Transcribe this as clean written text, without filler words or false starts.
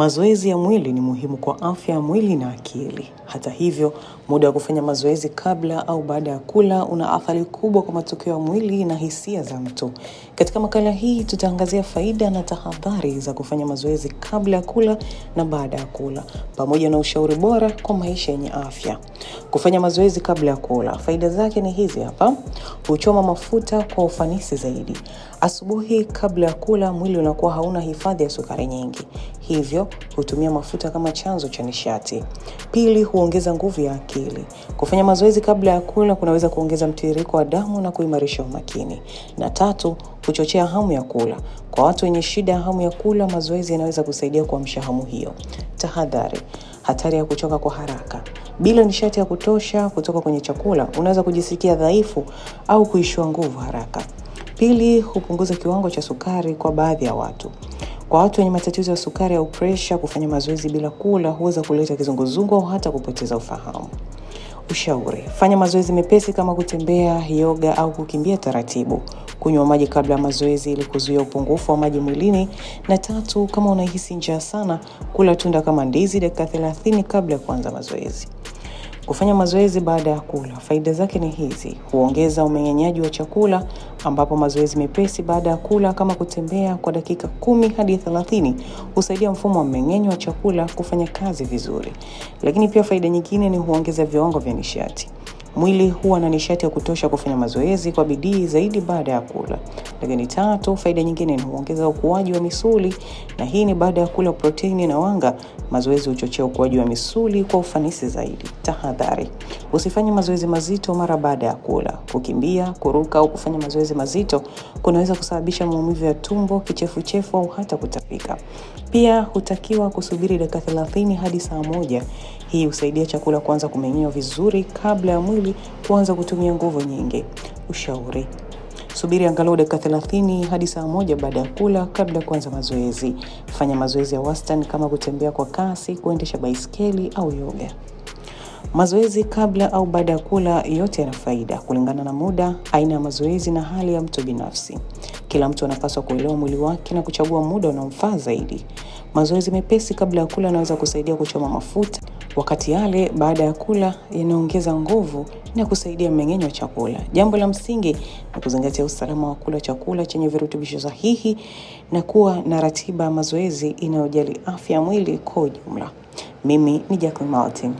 Mazoezi ya mwili ni muhimu kwa afya ya mwili na akili. Hata hivyo, muda wa kufanya mazoezi kabla au baada ya kula una athari kubwa kwa matokeo ya mwili na hisia za mtu. Katika makala hii tutaangazia faida na tahadhari za kufanya mazoezi kabla ya kula na baada ya kula, pamoja na ushauri bora kwa maisha yenye afya. Kufanya mazoezi kabla ya kula, faida zake ni hizi hapa. Huchoma mafuta kwa ufanisi zaidi. Asubuhi kabla ya kula mwili unakuwa hauna hifadhi ya sukari nyingi. Hivyo, hutumia mafuta kama chanzo cha nishati. Pili, huongeza nguvu ya akili. Kufanya mazoezi kabla ya kula kunaweza kuongeza mtiririko wa damu na kuimarisha umakini. Na tatu, huchochea hamu ya kula. Kwa watu wenye shida ya hamu ya kula, mazoezi yanaweza kusaidia kuamsha hamu hiyo. Tahadhari: hatari ya kuchoka kwa haraka. Bila nishati ya kutosha kutoka kwenye chakula, unaweza kujisikia dhaifu au kuishiwa nguvu haraka. Pili, hupunguza kiwango cha sukari kwa baadhi ya watu. Kwa watu wenye matatizo ya sukari au pressure, kufanya mazoezi bila kula huweza kuleta kizunguzungu au hata kupoteza ufahamu. Ushauri: fanya mazoezi mepesi kama kutembea, yoga au kukimbia taratibu. Kunywa maji kabla ya mazoezi ili kuzuia upungufu wa maji mwilini. Na tatu, kama unahisi njaa sana, kula tunda kama ndizi dakika 30 kabla ya kuanza mazoezi. Kufanya mazoezi baada ya kula, faida zake ni hizi: huongeza umeng'enyaji wa chakula, ambapo mazoezi mepesi baada ya kula kama kutembea kwa dakika 10 hadi 30 husaidia mfumo wa mmeng'enyo wa chakula kufanya kazi vizuri. Lakini pia faida nyingine ni huongeza viwango vya nishati. Mwili huwa na nishati ya kutosha kufanya mazoezi kwa bidii zaidi baada ya kula. Lakini tatu, faida nyingine ni huongeza ukuaji wa misuli, na hii ni baada ya kula proteini na wanga. Mazoezi huchochea ukuaji wa misuli kwa ufanisi zaidi. Tahadhari: usifanye mazoezi mazito mara baada ya kula. Kukimbia, kuruka au kufanya mazoezi mazito kunaweza kusababisha maumivu ya tumbo, kichefuchefu au hata kutapika. Pia hutakiwa kusubiri dakika 30 hadi saa 1. Hii husaidia chakula kuanza kumeng'enywa vizuri kabla ya mwili kuanza kutumia nguvu nyingi. Ushauri: subiri angalau dakika 30 hadi saa 1 baada ya kula kabla ya kuanza mazoezi. Fanya mazoezi ya wastani kama kutembea kwa kasi, kuendesha baiskeli au yoga. Mazoezi kabla au baada ya kula yote yana faida kulingana na muda, aina ya mazoezi na hali ya mtu binafsi. Kila mtu anapaswa kuelewa mwili wake na kuchagua muda unaomfaa zaidi. Mazoezi mepesi kabla ya kula yanaweza kusaidia kuchoma mafuta, wakati yale baada ya kula yanaongeza nguvu na kusaidia mmeng'enyo wa chakula. Jambo la msingi ni kuzingatia usalama wa kula chakula chenye virutubisho sahihi na kuwa na ratiba ya mazoezi inayojali afya ya mwili kwa ujumla. Mimi ni Jacqueline Martin.